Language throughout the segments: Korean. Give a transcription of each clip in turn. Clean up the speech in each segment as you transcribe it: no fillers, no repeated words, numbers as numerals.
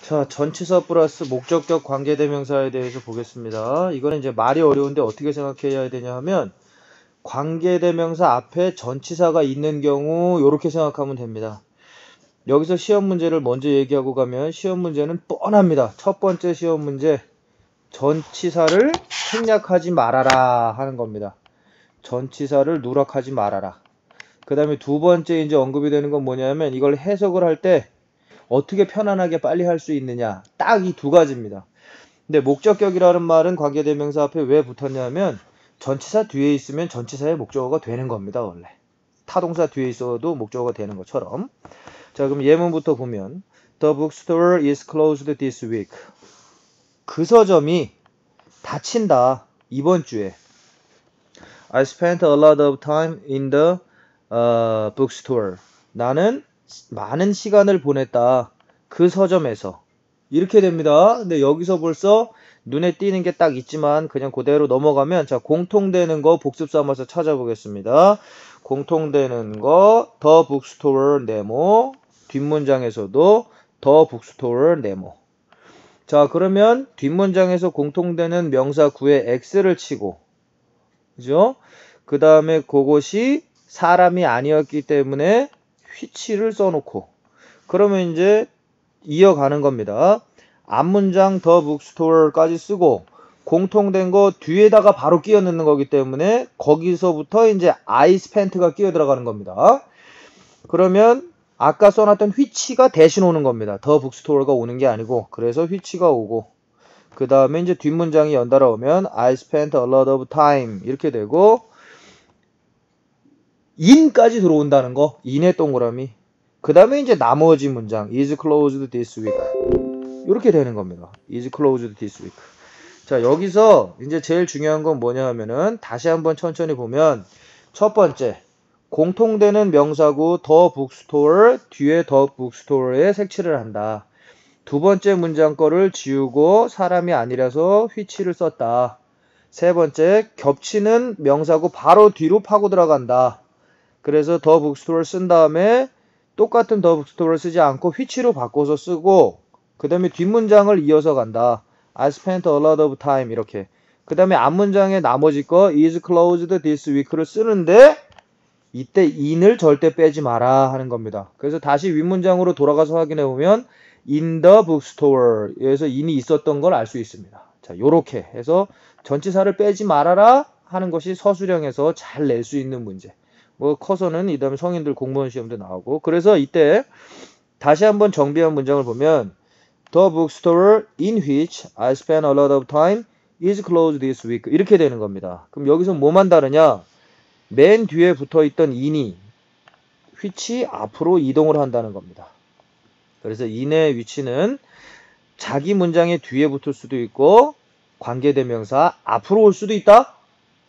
자, 전치사 플러스 목적격 관계대명사에 대해서 보겠습니다. 이거는 이제 말이 어려운데 어떻게 생각해야 되냐 하면 관계대명사 앞에 전치사가 있는 경우 이렇게 생각하면 됩니다. 여기서 시험 문제를 먼저 얘기하고 가면 시험 문제는 뻔합니다. 첫 번째 시험 문제, 전치사를 생략하지 말아라 하는 겁니다. 전치사를 누락하지 말아라. 그 다음에 두 번째 이제 언급이 되는 건 뭐냐면 이걸 해석을 할 때 어떻게 편안하게 빨리 할 수 있느냐, 딱 이 두 가지입니다. 근데 목적격이라는 말은 관계대명사 앞에 왜 붙었냐면 전치사 뒤에 있으면 전치사의 목적어가 되는 겁니다. 원래 타동사 뒤에 있어도 목적어가 되는 것처럼. 자, 그럼 예문부터 보면 The bookstore is closed this week. 그 서점이 닫힌다 이번 주에. I spent a lot of time in the bookstore. 나는 많은 시간을 보냈다 그 서점에서. 이렇게 됩니다. 근데 여기서 벌써 눈에 띄는 게 딱 있지만 그냥 그대로 넘어가면, 자, 공통되는 거 복습 삼아서 찾아보겠습니다. 공통되는 거 The bookstore 네모, 뒷문장에서도 The bookstore 네모. 자, 그러면 뒷문장에서 공통되는 명사 구에 X를 치고, 그죠? 그 다음에 그것이 사람이 아니었기 때문에 which를 써놓고, 그러면 이제 이어가는 겁니다. 앞문장 the bookstore까지 쓰고 공통된 거 뒤에다가 바로 끼워 넣는 거기 때문에 거기서부터 이제 I spent가 끼어 들어가는 겁니다. 그러면 아까 써놨던 which가 대신 오는 겁니다. the bookstore가 오는 게 아니고. 그래서 which가 오고, 그 다음에 이제 뒷문장이 연달아 오면 I spent a lot of time 이렇게 되고, in까지 들어온다는 거, in의 동그라미. 그 다음에 이제 나머지 문장 is closed this week 이렇게 되는 겁니다. is closed this week. 자, 여기서 이제 제일 중요한 건 뭐냐 하면은 다시 한번 천천히 보면 첫 번째 공통되는 명사구 the bookstore 뒤에 the bookstore에 색칠을 한다. 두 번째 문장 거를 지우고 사람이 아니라서 which를 썼다. 세 번째 겹치는 명사구 바로 뒤로 파고 들어간다. 그래서 the bookstore 쓴 다음에 똑같은 the bookstore를 쓰지 않고 which로 바꿔서 쓰고, 그 다음에 뒷문장을 이어서 간다. I spent a lot of time 이렇게. 그 다음에 앞문장의 나머지 거 is closed this week를 쓰는데 이때 in을 절대 빼지 마라 하는 겁니다. 그래서 다시 윗문장으로 돌아가서 확인해 보면 in the bookstore에서 in이 있었던 걸 알 수 있습니다. 자, 요렇게 해서 전치사를 빼지 말아라 하는 것이 서술형에서 잘 낼 수 있는 문제. 뭐 커서는 이 다음에 성인들 공무원 시험도 나오고. 그래서 이때 다시 한번 정비한 문장을 보면 The bookstore in which I spent a lot of time is closed this week 이렇게 되는 겁니다. 그럼 여기서 뭐만 다르냐? 맨 뒤에 붙어있던 in이 which 앞으로 이동을 한다는 겁니다. 그래서 in의 위치는 자기 문장의 뒤에 붙을 수도 있고 관계대명사 앞으로 올 수도 있다.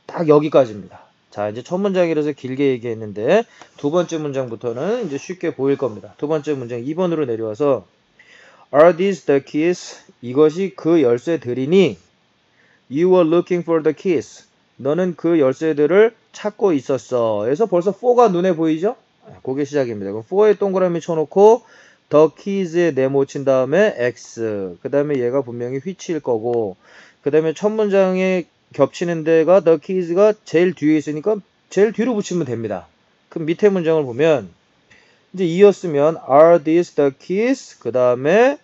딱 여기까지입니다. 자, 이제 첫 문장이라서 길게 얘기했는데 두 번째 문장부터는 이제 쉽게 보일 겁니다. 두 번째 문장 2번으로 내려와서 Are these the keys? 이것이 그 열쇠들이니? You were looking for the keys. 너는 그 열쇠들을 찾고 있었어. 그래서 벌써 for가 눈에 보이죠? 그게 시작입니다. 그럼 for에 동그라미 쳐놓고 the keys에 네모 친 다음에 x. 그 다음에 얘가 분명히 which일 거고, 그 다음에 첫 문장에 겹치는 데가 the keys가 제일 뒤에 있으니까 제일 뒤로 붙이면 됩니다. 그럼 밑에 문장을 보면 이제 이었으면 are these the keys? 그 다음에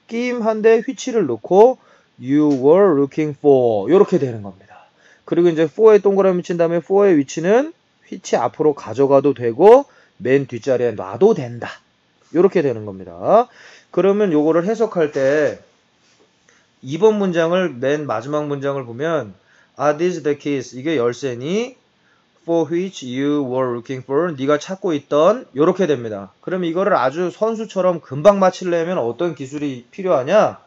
끼임 한 대 which를 넣고 you were looking for 이렇게 되는 겁니다. 그리고 이제 for에 동그라미 친 다음에 for의 위치는 which 앞으로 가져가도 되고 맨 뒷자리에 놔도 된다. 이렇게 되는 겁니다. 그러면 요거를 해석할 때 2번 문장을 맨 마지막 문장을 보면 Are these the keys? 이게 열쇠니? For which you were looking for? 네가 찾고 있던 이렇게 됩니다. 그럼 이거를 아주 선수처럼 금방 맞히려면 어떤 기술이 필요하냐?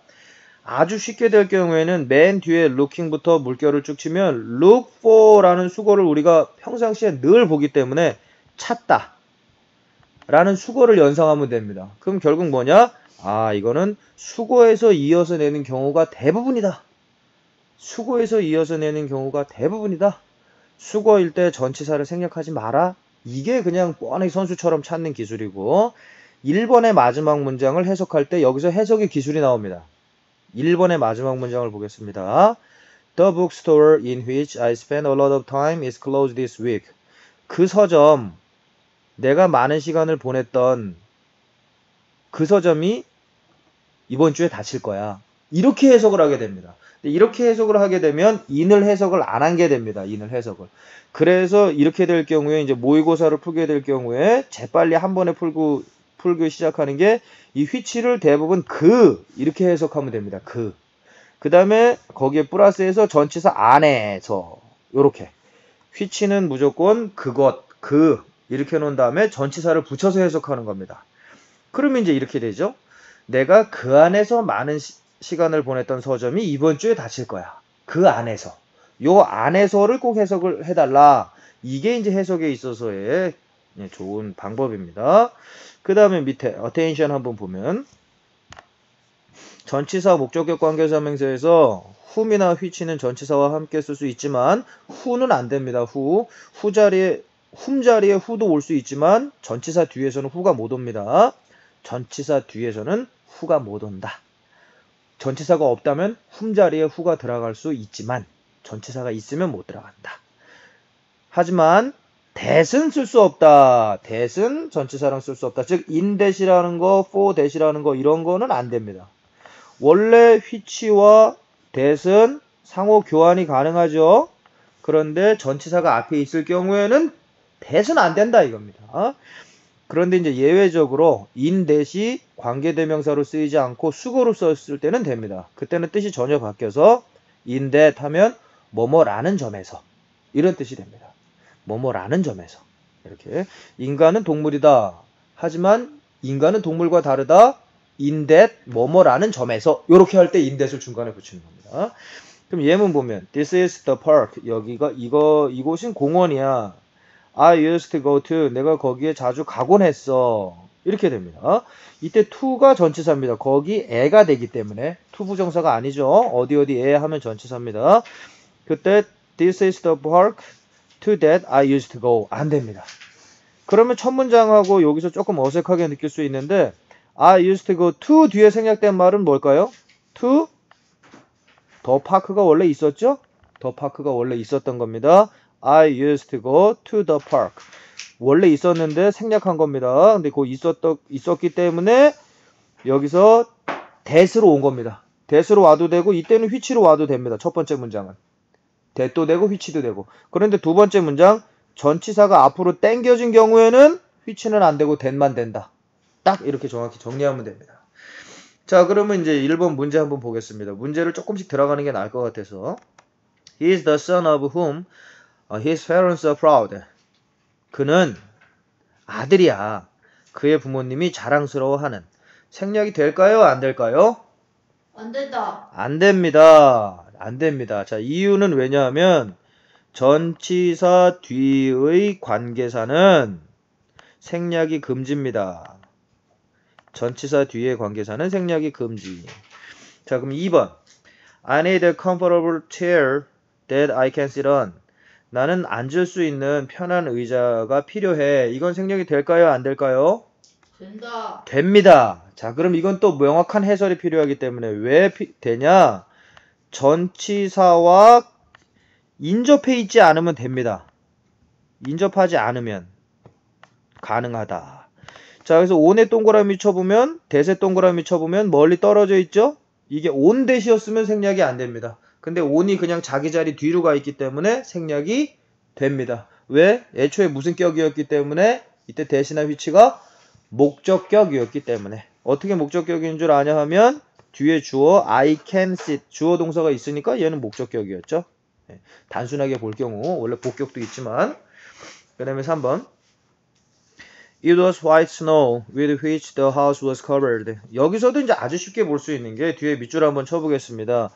아주 쉽게 될 경우에는 맨 뒤에 looking부터 물결을 쭉 치면 look for라는 수거를 우리가 평상시에 늘 보기 때문에 찾다 라는 수거를 연상하면 됩니다. 그럼 결국 뭐냐? 아, 이거는 수거에서 이어서 내는 경우가 대부분이다. 수거에서 이어서 내는 경우가 대부분이다. 수거일 때 전치사를 생략하지 마라. 이게 그냥 뻔히 선수처럼 찾는 기술이고, 1번의 마지막 문장을 해석할 때 여기서 해석의 기술이 나옵니다. 1번의 마지막 문장을 보겠습니다. The bookstore in which I spent a lot of time is closed this week. 그 서점, 내가 많은 시간을 보냈던 그 서점이 이번 주에 닫힐 거야. 이렇게 해석을 하게 됩니다. 이렇게 해석을 하게 되면 in을 해석을 안 한 게 됩니다. in을 해석을. 그래서 이렇게 될 경우에 이제 모의고사를 풀게 될 경우에 재빨리 한 번에 풀기 시작하는 게 이 which를 대부분 이렇게 해석하면 됩니다. 그 다음에 거기에 플러스해서 전치사 안에서 요렇게 which는 무조건 그것, 이렇게 놓은 다음에 전치사를 붙여서 해석하는 겁니다. 그러면 이제 이렇게 되죠. 내가 그 안에서 많은 시간을 보냈던 서점이 이번 주에 닫힐 거야. 그 안에서. 요 안에서를 꼭 해석을 해달라. 이게 이제 해석에 있어서의 좋은 방법입니다. 그 다음에 밑에 attention 한번 보면 전치사 목적격 관계사 명사에서 whom이나 which는 전치사와 함께 쓸 수 있지만 who는 안 됩니다. whom 자리에 who도 올 수 있지만 전치사 뒤에서는 who가 못 옵니다. 전치사 뒤에서는 who가 못 온다. 전치사가 없다면 whom 자리에 who가 들어갈 수 있지만 전치사가 있으면 못 들어간다. 하지만 that은 쓸 수 없다. that은 전치사랑 쓸 수 없다. 즉 in that이라는 거, for that이라는 거 이런 거는 안 됩니다. 원래 which와 that은 상호 교환이 가능하죠. 그런데 전치사가 앞에 있을 경우에는 that은 안 된다 이겁니다. 그런데 이제 예외적으로 in that이 관계대명사로 쓰이지 않고 수거로 썼을 때는 됩니다. 그때는 뜻이 전혀 바뀌어서 in that 하면 뭐뭐라는 점에서 이런 뜻이 됩니다. 뭐뭐라는 점에서 이렇게 인간은 동물이다. 하지만 인간은 동물과 다르다. in that 뭐뭐라는 점에서 이렇게 할 때 in that을 중간에 붙이는 겁니다. 그럼 예문 보면 This is the park. 이곳은 공원이야. I used to go to. 내가 거기에 자주 가곤 했어. 이렇게 됩니다. 이때 to가 전치사입니다. 거기 애가 되기 때문에 to 부정사가 아니죠. 어디 애 하면 전치사입니다. 그때 This is the park to that I used to go. 안 됩니다. 그러면 첫 문장하고 여기서 조금 어색하게 느낄 수 있는데 I used to go to 뒤에 생략된 말은 뭘까요? to 더 파크가 원래 있었죠? 더 파크가 원래 있었던 겁니다. I used to go to the park. 원래 있었는데 생략한 겁니다. 근데 그거 있었기 때문에 여기서 that으로 온 겁니다. that으로 와도 되고 이때는 which로 와도 됩니다. 첫 번째 문장은. that도 되고 which도 되고. 그런데 두 번째 문장 전치사가 앞으로 당겨진 경우에는 which는 안 되고 that만 된다. 딱 이렇게 정확히 정리하면 됩니다. 자, 그러면 이제 1번 문제 한번 보겠습니다. 문제를 조금씩 들어가는 게 나을 것 같아서. He is the son of whom his parents are proud. 그는 아들이야. 그의 부모님이 자랑스러워하는. 생략이 될까요? 안 될까요? 안 된다. 안 됩니다. 안 됩니다. 자, 이유는 왜냐하면 전치사 뒤의 관계사는 생략이 금지입니다. 전치사 뒤의 관계사는 생략이 금지. 자, 그럼 2번. I need a comfortable chair that I can sit on. 나는 앉을 수 있는 편한 의자가 필요해. 이건 생략이 될까요? 안 될까요? 된다. 됩니다. 자, 그럼 이건 또 명확한 해설이 필요하기 때문에 왜 되냐? 전치사와 인접해 있지 않으면 됩니다. 인접하지 않으면 가능하다. 자, 그래서 on에 동그라미 쳐보면, that에 동그라미 쳐보면 멀리 떨어져 있죠? 이게 on that이었으면 생략이 안 됩니다. 근데 on이 그냥 자기 자리 뒤로 가 있기 때문에 생략이 됩니다. 왜? 애초에 무슨 격이었기 때문에 이때 that이나 which가 목적격이었기 때문에. 어떻게 목적격인 줄 아냐 하면 뒤에 주어 I can sit 주어 동사가 있으니까 얘는 목적격이었죠. 단순하게 볼 경우 원래 복격도 있지만. 그 다음에 3번. It was white snow with which the house was covered. 여기서도 이제 아주 쉽게 볼 수 있는 게 뒤에 밑줄 한번 쳐보겠습니다.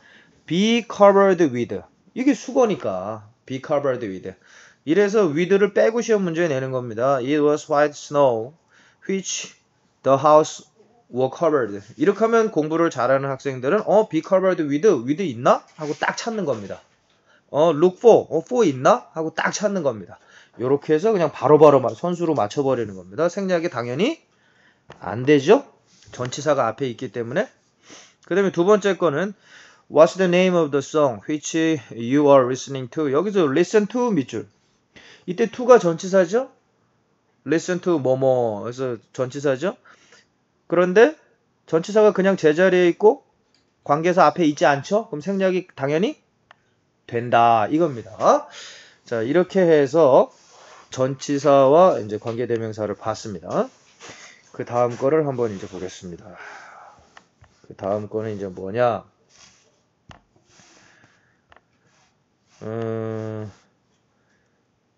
be covered with. 이게 수거니까 be covered with. 이래서 with를 빼고 시험 문제 내는 겁니다. It was white snow which the house was covered. 이렇게 하면 공부를 잘하는 학생들은 be covered with 있나? 하고 딱 찾는 겁니다. look for, for 있나? 하고 딱 찾는 겁니다. 요렇게 해서 그냥 바로바로 선수로 맞춰버리는 겁니다. 생략이 당연히 안 되죠? 전치사가 앞에 있기 때문에. 그 다음에 두 번째 거는 What's the name of the song which you are listening to? 여기서 listen to 밑줄. 이때 to가 전치사죠? listen to 뭐뭐 그래서 전치사죠? 그런데 전치사가 그냥 제자리에 있고 관계사 앞에 있지 않죠? 그럼 생략이 당연히 된다 이겁니다. 자, 이렇게 해서 전치사와 이제 관계대명사를 봤습니다. 그 다음 거를 한번 이제 보겠습니다. 그 다음 거는 이제 뭐냐?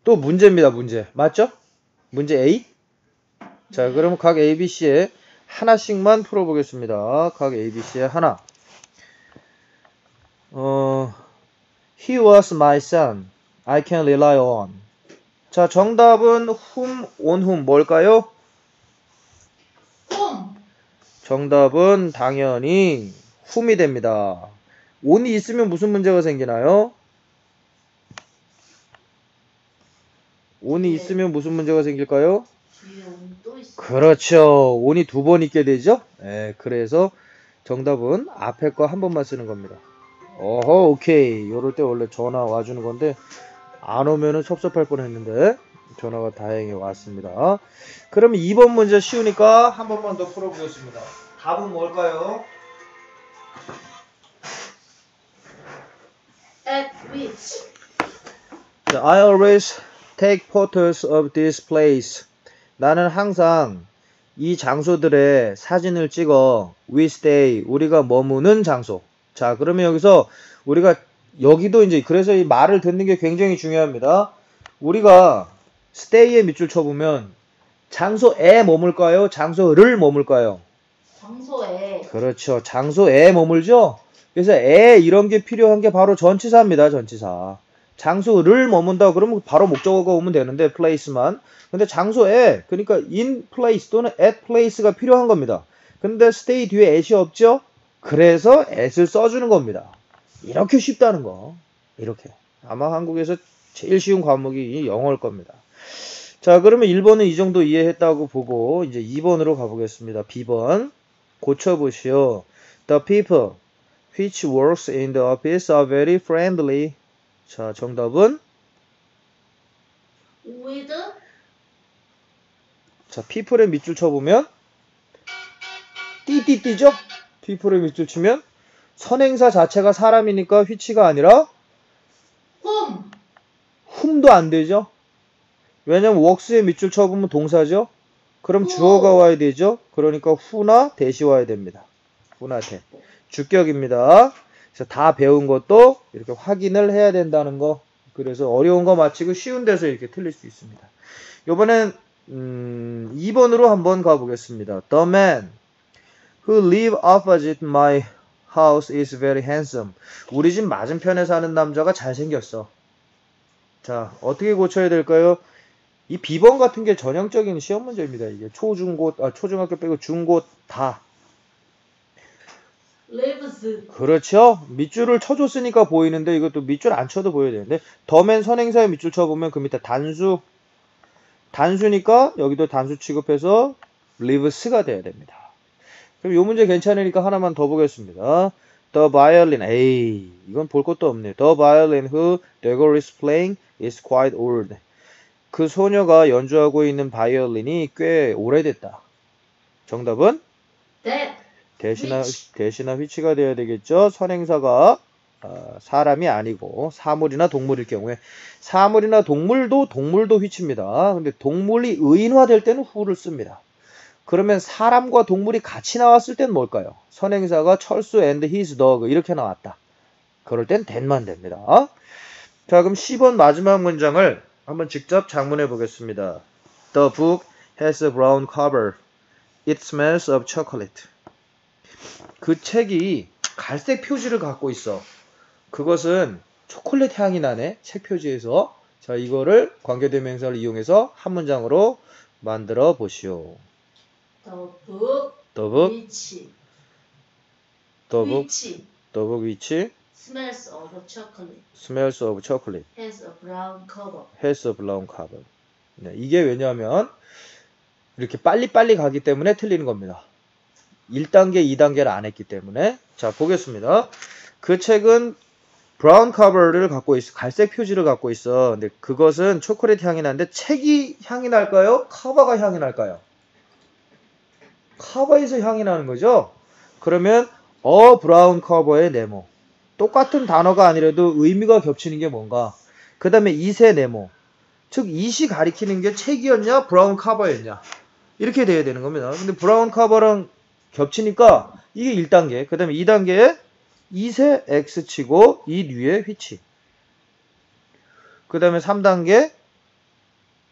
또 문제입니다. 문제. 맞죠? 문제 A? 자, 그럼 각 A, B, C에 하나씩만 풀어보겠습니다. 각 A, B, C에 하나. He was my son. I can rely on. 자, 정답은 whom, on whom 뭘까요? whom. 정답은 당연히 whom이 됩니다. on이 있으면 무슨 문제가 생기나요? on이 있으면 무슨 문제가 생길까요? 뒤에 온 또 있어. 그렇죠. on이 두 번 있게 되죠? 네, 그래서 정답은 앞에 거 한 번만 쓰는 겁니다. 어허, 오케이. 요럴 때 원래 전화 와주는 건데 안 오면은 섭섭할 뻔했는데 전화가 다행히 왔습니다. 그럼 2번 문제 쉬우니까 한 번만 더 풀어보겠습니다. 답은 뭘까요? At which. 자, I always take photos of this place. 나는 항상 이 장소들의 사진을 찍어. We stay. 우리가 머무는 장소. 자, 그러면 여기서 우리가 여기도 이제 그래서 이 말을 듣는 게 굉장히 중요합니다. 우리가 stay에 밑줄 쳐보면 장소에 머물까요? 장소를 머물까요? 장소에. 그렇죠. 장소에 머물죠? 그래서 에 이런 게 필요한 게 바로 전치사입니다. 전치사. 장소를 머문다 그러면 바로 목적어가 오면 되는데 place만. 근데 장소에 그러니까 in place 또는 at place가 필요한 겁니다. 근데 stay 뒤에 at이 없죠? 그래서 at을 써주는 겁니다. 이렇게 쉽다는 거. 이렇게. 아마 한국에서 제일 쉬운 과목이 영어일 겁니다. 자, 그러면 1번은 이 정도 이해했다고 보고 이제 2번으로 가보겠습니다. B번. 고쳐보시오. The people which works in the office are very friendly. 자, 정답은 with. 자, people에 밑줄 쳐보면 띠띠띠죠? people에 밑줄 치면 선행사 자체가 사람이니까 which가 아니라 whom. whom도 안 되죠? 왜냐면 works에 밑줄 쳐보면 동사죠? 그럼 주어가 와야 되죠? 그러니까 who나 that이 와야 됩니다. who나 that. 주격입니다. 그래서 다 배운 것도 이렇게 확인을 해야 된다는 거. 그래서 어려운 거 마치고 쉬운 데서 이렇게 틀릴 수 있습니다. 이번엔 2번으로 한번 가보겠습니다. The man who live opposite my house is very handsome. 우리 집 맞은편에 사는 남자가 잘생겼어. 자, 어떻게 고쳐야 될까요? 이 B번 같은 게 전형적인 시험 문제입니다. 이게 초중학교 빼고 중고 다. lives. 그렇죠. 밑줄을 쳐줬으니까 보이는데 이것도 밑줄 안 쳐도 보여야 되는데 더맨 선행사에 밑줄 쳐보면 그 밑에 단수니까 여기도 단수 취급해서 lives가 돼야 됩니다. 그럼 이 문제 괜찮으니까 하나만 더 보겠습니다. The violin. 에이, 이건 볼 것도 없네요. The violin who Gregor is playing is quite old. 그 소녀가 연주하고 있는 바이올린이 꽤 오래됐다. 정답은? that. 대시나 which가 돼야 되겠죠. 선행사가 사람이 아니고 사물이나 동물일 경우에 사물이나 동물도 which입니다. 근데 동물이 의인화될 때는 who를 씁니다. 그러면 사람과 동물이 같이 나왔을 땐 뭘까요? 선행사가 철수 and his dog 이렇게 나왔다. 그럴 땐 that만 됩니다. 자, 그럼 10번 마지막 문장을 한번 직접 작문해 보겠습니다. The book has a brown cover. It smells of chocolate. 그 책이 갈색 표지를 갖고 있어. 그것은 초콜릿 향이 나네. 책 표지에서. 자, 이거를 관계대명사를 이용해서 한 문장으로 만들어 보시오. The book. which. The book which smells of chocolate. smells of chocolate has a brown cover. has a brown cover. 네, 이게 왜냐하면 이렇게 빨리빨리 가기 때문에 틀리는 겁니다. 1단계, 2단계를 안 했기 때문에. 자, 보겠습니다. 그 책은 브라운 커버를 갖고 있어. 갈색 표지를 갖고 있어. 근데 그것은 초콜릿 향이 나는데 책이 향이 날까요? 커버가 향이 날까요? 커버에서 향이 나는 거죠? 그러면 브라운 커버의 네모. 똑같은 단어가 아니라도 의미가 겹치는 게 뭔가. 그 다음에 이세 네모. 즉 이시 가리키는 게 책이었냐 브라운 커버였냐 이렇게 돼야 되는 겁니다. 근데 브라운 커버랑 겹치니까 이게 1단계. 그 다음에 2단계에 이세 X치고 이 뒤에 휘치. 그 다음에 3단계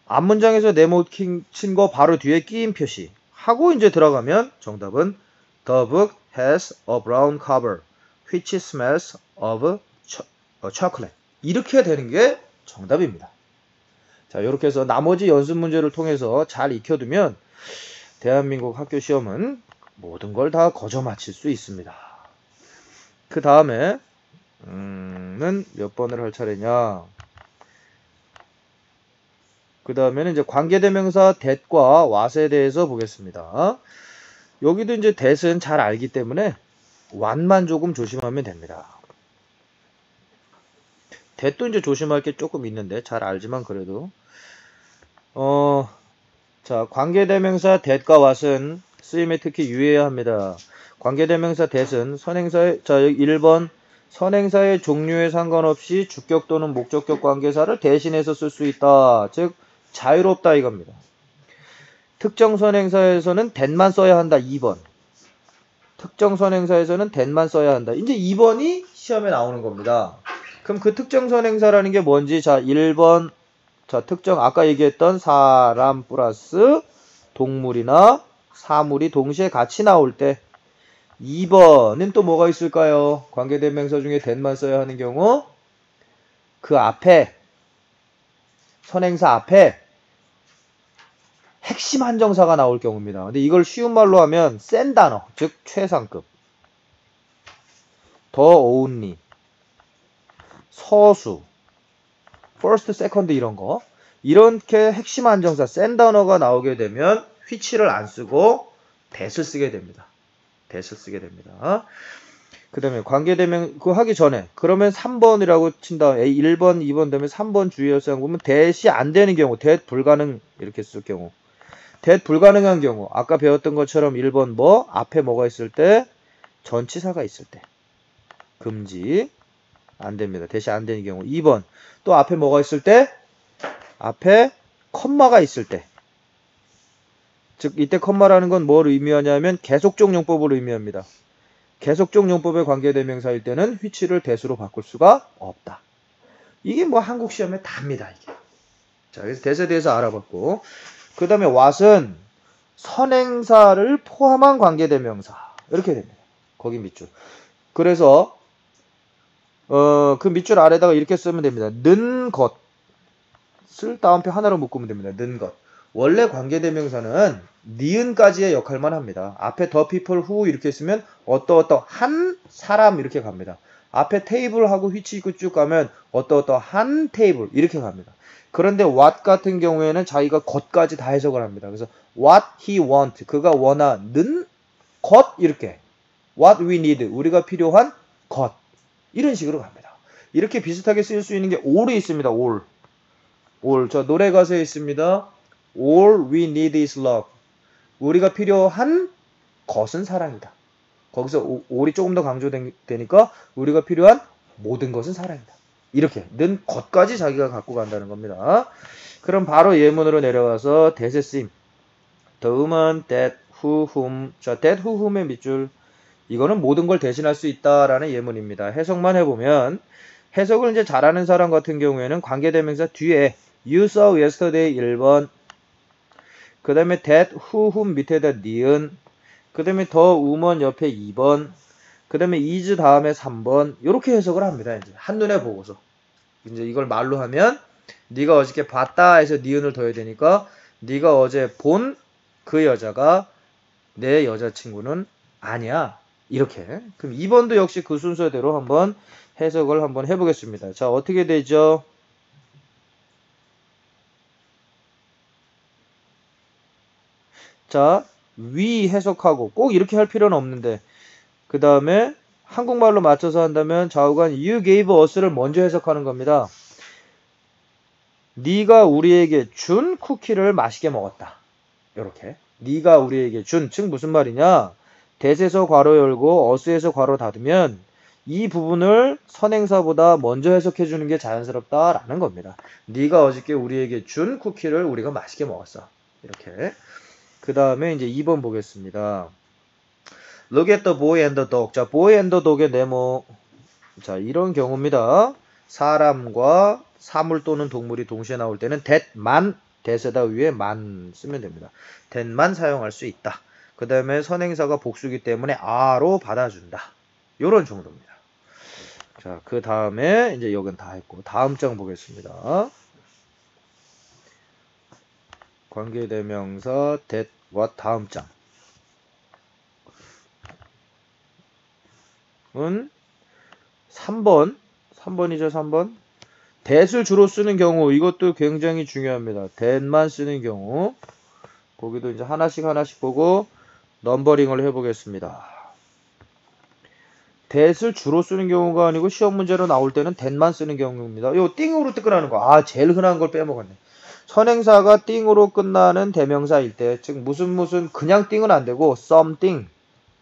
앞문장에서 네모 친 거 바로 뒤에 끼임 표시 하고 이제 들어가면 정답은 The book has a brown cover which smells of chocolate. 이렇게 되는 게 정답입니다. 자, 이렇게 해서 나머지 연습 문제를 통해서 잘 익혀두면 대한민국 학교 시험은 모든 걸 다 거저 맞힐 수 있습니다. 그 다음에 는 몇 번을 할 차례냐. 그 다음에는 이제 관계대명사 that과 what에 대해서 보겠습니다. 여기도 이제 that은 잘 알기 때문에 what만 조금 조심하면 됩니다. that도 이제 조심할 게 조금 있는데 잘 알지만 그래도 자, 관계대명사 that과 what은 쓰임에 특히 유의해야 합니다. 관계대명사 that은 선행사의, 자, 1번 선행사의 종류에 상관없이 주격 또는 목적격 관계사를 대신해서 쓸 수 있다. 즉 자유롭다 이겁니다. 특정 선행사에서는 that만 써야 한다. 2번. 특정 선행사에서는 that만 써야 한다. 이제 2번이 시험에 나오는 겁니다. 그럼 그 특정 선행사라는 게 뭔지, 자, 1번, 자, 특정, 아까 얘기했던 사람 플러스 동물이나 사물이 동시에 같이 나올 때, 2번은 또 뭐가 있을까요? 관계대명사 중에 that만 써야 하는 경우, 그 앞에, 선행사 앞에 핵심 한정사가 나올 경우입니다. 근데 이걸 쉬운 말로 하면 센 단어, 즉 최상급, the only, 서수, first, second 이런 거. 이렇게 핵심 한정사, 센 단어가 나오게 되면 which를 안 쓰고 that을 쓰게 됩니다. that을 쓰게 됩니다. 그 다음에 관계대명, 그거 하기 전에, 그러면 3번이라고 친 다음에 1번, 2번 되면 3번 주의할사항 보면 that이 안 되는 경우, that 불가능 이렇게 쓸 경우. that 불가능한 경우, 아까 배웠던 것처럼 1번 뭐, 앞에 뭐가 있을 때, 전치사가 있을 때. 금지. 안 됩니다. that이 안 되는 경우. 2번. 또 앞에 뭐가 있을 때? 앞에 컴마가 있을 때. 즉 이때 컴마라는 건 뭘 의미하냐면 계속적 용법을 의미합니다. 계속적 용법의 관계대명사일 때는 which를 that으로 바꿀 수가 없다. 이게 뭐 한국 시험에 답니다. 이게. 자, 그래서 that에 대해서 알아봤고, 그 다음에 what은 선행사를 포함한 관계대명사 이렇게 됩니다. 거기 밑줄. 그래서 그 밑줄 아래다가 이렇게 쓰면 됩니다. 는 것을 다음표 하나로 묶으면 됩니다. 는 것. 원래 관계대명사는 니은까지의 역할만 합니다. 앞에 the people who 이렇게 쓰면 어떠한 사람 이렇게 갑니다. 앞에 테이블하고 which 있고 쭉 가면 어떠한 테이블 이렇게 갑니다. 그런데 what 같은 경우에는 자기가 것까지 다 해석을 합니다. 그래서 what he want 그가 원하는 것 이렇게 what we need 우리가 필요한 것 이런 식으로 갑니다. 이렇게 비슷하게 쓸 수 있는 게 all이 있습니다. all. 저 노래 가사에 있습니다. All we need is love. 우리가 필요한 것은 사랑이다. 거기서 all이 조금 더 강조되니까 우리가 필요한 모든 것은 사랑이다. 이렇게 는 것까지 자기가 갖고 간다는 겁니다. 그럼 바로 예문으로 내려가서 that의 쓰임. The woman, that, who, whom. 자, that, who, whom의 밑줄. 이거는 모든 걸 대신할 수 있다라는 예문입니다. 해석만 해보면 해석을 이제 잘하는 사람 같은 경우에는 관계대명사 뒤에 you saw yesterday 1번 그 다음에 that, who, whom 밑에다 니은 그 다음에 the woman 옆에 2번 그 다음에 is 다음에 3번 이렇게 해석을 합니다. 이제 한눈에 보고서 이제 이걸 말로 하면 네가 어저께 봤다 해서 니은을 더해야 되니까 네가 어제 본 그 여자가 내 여자친구는 아니야. 이렇게. 그럼 2번도 역시 그 순서대로 한번 해석을 한번 해보겠습니다. 자, 어떻게 되죠? 자, 위 해석하고 꼭 이렇게 할 필요는 없는데 그 다음에 한국말로 맞춰서 한다면 좌우간 you gave us를 먼저 해석하는 겁니다. 네가 우리에게 준 쿠키를 맛있게 먹었다. 이렇게 네가 우리에게 준, 즉 무슨 말이냐? that에서 괄호 열고 us에서 괄호 닫으면 이 부분을 선행사보다 먼저 해석해 주는 게 자연스럽다라는 겁니다. 네가 어저께 우리에게 준 쿠키를 우리가 맛있게 먹었어. 이렇게. 그 다음에 이제 2번 보겠습니다. Look at the boy and the dog. 자, boy and the dog의 네모. 자, 이런 경우입니다. 사람과 사물 또는 동물이 동시에 나올 때는 that만, that에다 위에 만 쓰면 됩니다. that만 사용할 수 있다. 그 다음에 선행사가 복수기 때문에 are로 받아준다. 요런 정도입니다. 자, 그 다음에 이제 여긴 다 했고 다음 장 보겠습니다. 관계대명사 that, what 다음 장. 은 3번이죠. 3번. that을 주로 쓰는 경우 이것도 굉장히 중요합니다. that만 쓰는 경우 거기도 이제 하나씩 보고 넘버링을 해보겠습니다. that을 주로 쓰는 경우가 아니고 시험 문제로 나올 때는 that만 쓰는 경우입니다. 요 띵으로 끝나는 거. 제일 흔한 걸 빼먹었네. 선행사가 띵으로 끝나는 대명사일 때, 즉 무슨 그냥 띵은 안 되고 something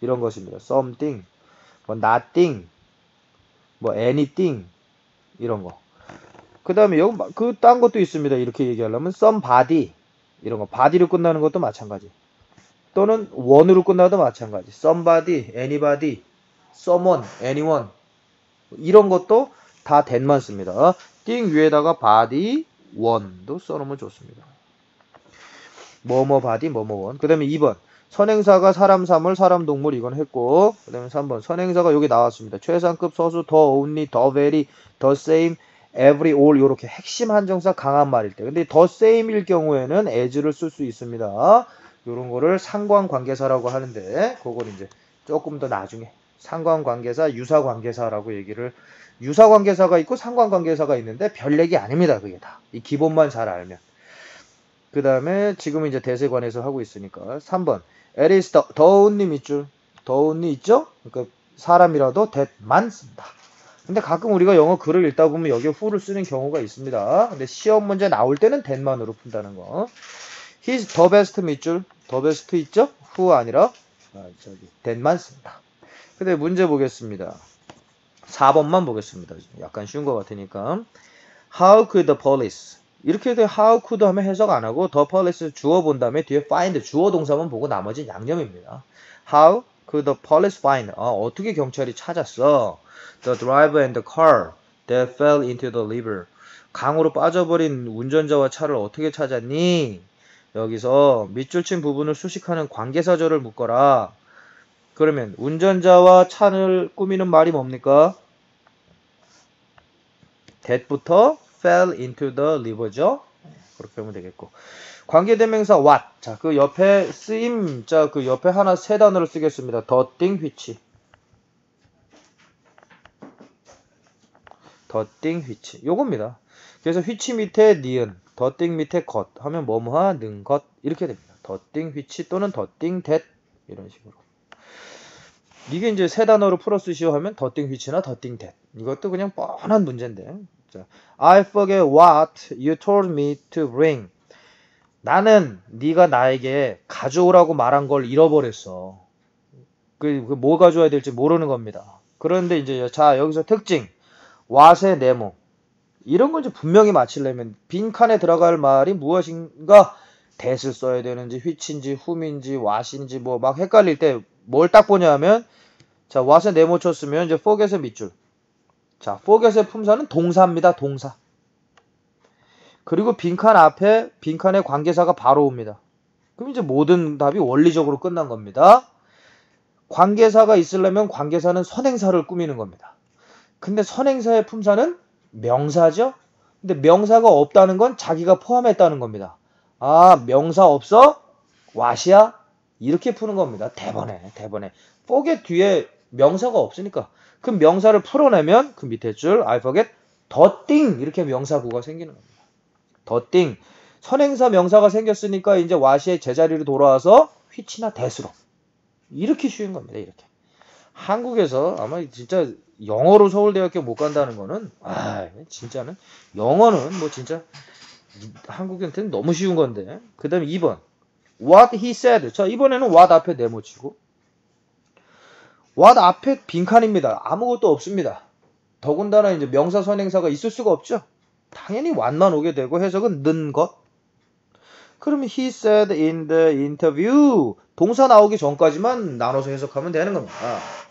이런 것입니다. something, 뭐 nothing, 뭐 anything 이런 거. 그 다음에 여기 그 딴 것도 있습니다. 이렇게 얘기하려면 somebody 이런 거. body로 끝나는 것도 마찬가지. 또는 one으로 끝나도 마찬가지. somebody, anybody, someone, anyone 이런 것도 다 that만 씁니다. 띵 위에다가 body, one도 써놓으면 좋습니다. 뭐뭐 body, 뭐뭐 one. 그 다음에 2번. 선행사가 사람, 사물, 사람, 동물 이건 했고 그 다음에 3번. 선행사가 여기 나왔습니다. 최상급, 서수, the only, the very, the same, every, all 요렇게 핵심 한정사 강한 말일 때. 근데 the same일 경우에는 as를 쓸 수 있습니다. 요런 거를 상관관계사라고 하는데 그걸 이제 조금 더 나중에 상관관계사, 유사관계사라고 얘기를 유사관계사가 있고 상관관계사가 있는데 별 얘기 아닙니다. 그게 다. 이 기본만 잘 알면. 그 다음에 지금 이제 that에 관해서 하고 있으니까 3번. It is the only 밑줄. the only 있죠? 그러니까 사람이라도 that만 쓴다. 근데 가끔 우리가 영어 글을 읽다 보면 여기에 who를 쓰는 경우가 있습니다. 근데 시험 문제 나올 때는 that만으로 푼다는 거. He's the best 밑줄. the best 있죠? who 아니라 that만 쓴다. 근데 문제 보겠습니다. 4번만 보겠습니다. 약간 쉬운 것 같으니까. How could the police? 이렇게 돼 how could 하면 해석 안 하고 the police 주어 본 다음에 뒤에 find 주어 동사만 보고 나머지는 양념입니다. How could the police find? 어떻게 경찰이 찾았어? The driver and the car that fell into the river. 강으로 빠져버린 운전자와 차를 어떻게 찾았니? 여기서 밑줄 친 부분을 수식하는 관계사절을 묶어라. 그러면 운전자와 차를 꾸미는 말이 뭡니까? that부터 fell into the river죠. 그렇게 하면 되겠고. 관계대명사 what. 자, 그 옆에 쓰임, 자, 그 옆에 하나 세 단어를 쓰겠습니다. the thing which. the thing which. 요겁니다. 그래서 which 밑에 니은, the thing 밑에 것 하면 뭐뭐하, 는 것 이렇게 됩니다. the thing which 또는 the thing that 이런 식으로. 이게 이제 세 단어로 풀어 쓰시오 하면 the thing which나 the thing that. 이것도 그냥 뻔한 문제인데. 자, I forget what you told me to bring. 나는 네가 나에게 가져오라고 말한 걸 잃어버렸어. 뭐 가져와야 될지 모르는 겁니다. 그런데 이제 자 여기서 특징 what의 네모 이런 걸 이제 분명히 맞히려면 빈 칸에 들어갈 말이 무엇인가 that을 써야 되는지 which인지 whom인지 what인지 뭐 막 헷갈릴 때 뭘 딱 보냐 하면 자 what의 네모 쳤으면 이제 forget의 밑줄. 자 forget의 품사는 동사입니다. 동사. 그리고 빈칸 앞에 빈칸의 관계사가 바로 옵니다. 그럼 이제 모든 답이 원리적으로 끝난 겁니다. 관계사가 있으려면 관계사는 선행사를 꾸미는 겁니다. 근데 선행사의 품사는 명사죠? 근데 명사가 없다는 건 자기가 포함했다는 겁니다. 명사 없어? what이야? 이렇게 푸는 겁니다. 대번에. forget 뒤에 명사가 없으니까. 그 명사를 풀어내면 그 밑에 줄 I forget the thing 이렇게 명사구가 생기는 겁니다. the thing. 선행사 명사가 생겼으니까 이제 what이 제자리로 돌아와서 which나 that으로. 이렇게 쉬운 겁니다. 이렇게. 한국에서 아마 진짜 영어로 서울대학교 못 간다는 거는 진짜는 영어는 뭐 진짜 한국인한테는 너무 쉬운 건데. 그 다음에 2번 what he said. 자, 이번에는 what 앞에 네모치고 what 앞에 빈칸입니다. 아무것도 없습니다. 더군다나 이제 명사 선행사가 있을 수가 없죠. 당연히 what만 오게 되고 해석은 는 것. 그러면 he said in the interview 동사 나오기 전까지만 나눠서 해석하면 되는 겁니다.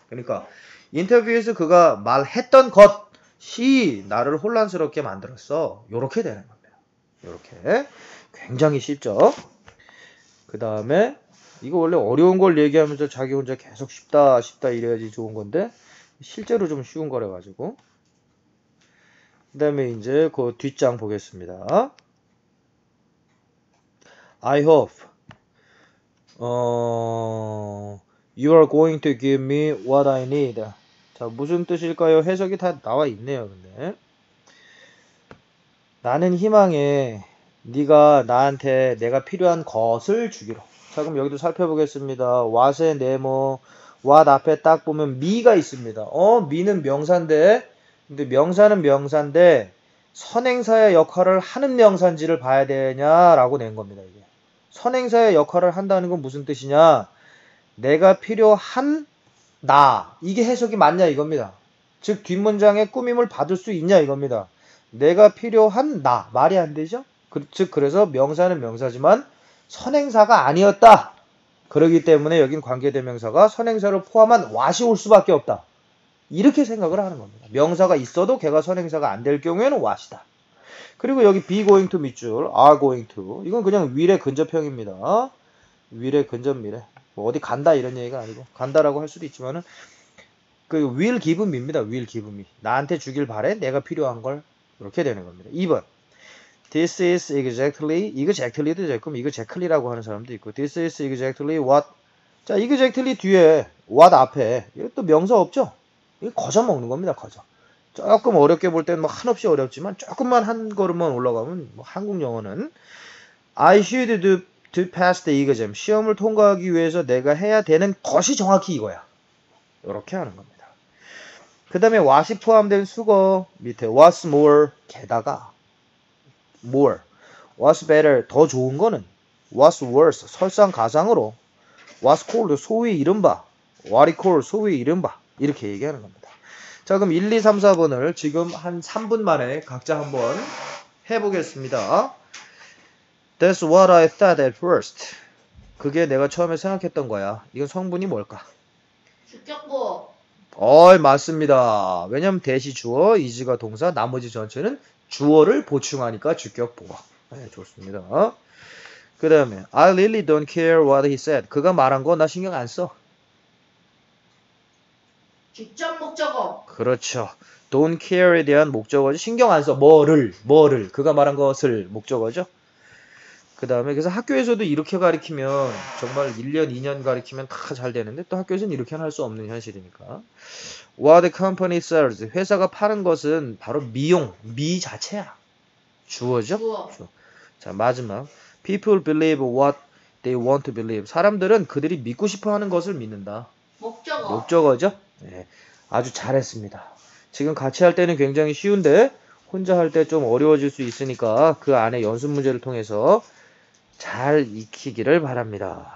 그러니까 인터뷰에서 그가 말했던 것이 나를 혼란스럽게 만들었어. 요렇게 되는 겁니다. 요렇게. 굉장히 쉽죠. 그 다음에 이거 원래 어려운 걸 얘기하면서 자기 혼자 계속 쉽다 이래야지 좋은 건데 실제로 좀 쉬운 거래 가지고. 그 다음에 이제 그 뒷장 보겠습니다. I hope you are going to give me what I need. 자, 무슨 뜻일까요? 해석이 다 나와 있네요. 근데 나는 희망해 네가 나한테 내가 필요한 것을 주기로. 자, 그럼 여기도 살펴보겠습니다. what의 네모, what 앞에 딱 보면 me가 있습니다. me는 명사인데, 근데 명사는 명사인데 선행사의 역할을 하는 명사인지를 봐야 되냐라고 낸 겁니다. 이게 선행사의 역할을 한다는 건 무슨 뜻이냐? 내가 필요한 나. 이게 해석이 맞냐 이겁니다. 즉 뒷문장에 꾸밈을 받을 수 있냐 이겁니다. 내가 필요한 나. 말이 안 되죠? 즉 그래서 명사는 명사지만 선행사가 아니었다. 그렇기 때문에 여긴 관계대명사가 선행사를 포함한 what이 올 수밖에 없다. 이렇게 생각을 하는 겁니다. 명사가 있어도 걔가 선행사가 안 될 경우에는 what이다. 그리고 여기 be going to 밑줄 are going to 이건 그냥 will의 근접형입니다. will의 근접 미래. 뭐 어디 간다 이런 얘기가 아니고 간다라고 할 수도 있지만은 그 will give me입니다. will give me. 나한테 주길 바래. 내가 필요한 걸. 이렇게 되는 겁니다. 2번. This is exactly 이거 exactly도 되고 이거 exactly라고 하는 사람도 있고 This is exactly what. 자, exactly 뒤에 what 앞에 이거 또 명사 없죠? 이거 거저 먹는 겁니다. 거저. 조금 어렵게 볼 때는 뭐 한없이 어렵지만 조금만 한 걸음만 올라가면 뭐 한국 영어는 I should do to pass the exam. 시험을 통과하기 위해서 내가 해야 되는 것이 정확히 이거야. 이렇게 하는 겁니다. 그 다음에 what이 포함된 수거 밑에 what's more 게다가 more. what's better 더 좋은 거는 what's worse 설상가상으로 what's called 소위 이른바 what is called 소위 이른바 이렇게 얘기하는 겁니다. 자, 그럼 1, 2, 3, 4번을 지금 한 3분 만에 각자 한번 해보겠습니다. That's what I thought at first. 그게 내가 처음에 생각했던 거야. 이건 성분이 뭘까? 주격보. 맞습니다. 왜냐면 대시 주어, is가 동사, 나머지 전체는 주어를 보충하니까 주격보어. 네, 좋습니다. 그 다음에 I really don't care what he said. 그가 말한 거 나 신경 안 써. 직접 목적어. 그렇죠. don't care에 대한 목적어죠. 신경 안 써. 뭐를 그가 말한 것을 목적어죠. 그 다음에 그래서 학교에서도 이렇게 가르치면 정말 1년 2년 가르치면 다 잘 되는데 또 학교에서는 이렇게는 할 수 없는 현실이니까. What the company sells. 회사가 파는 것은 바로 미 자체야. 주어죠. 주어. 자, 마지막 People believe what they want to believe. 사람들은 그들이 믿고 싶어 하는 것을 믿는다. 목적어죠. 네, 아주 잘했습니다. 지금 같이 할 때는 굉장히 쉬운데 혼자 할 때 좀 어려워질 수 있으니까 그 안에 연습 문제를 통해서 잘 익히기를 바랍니다.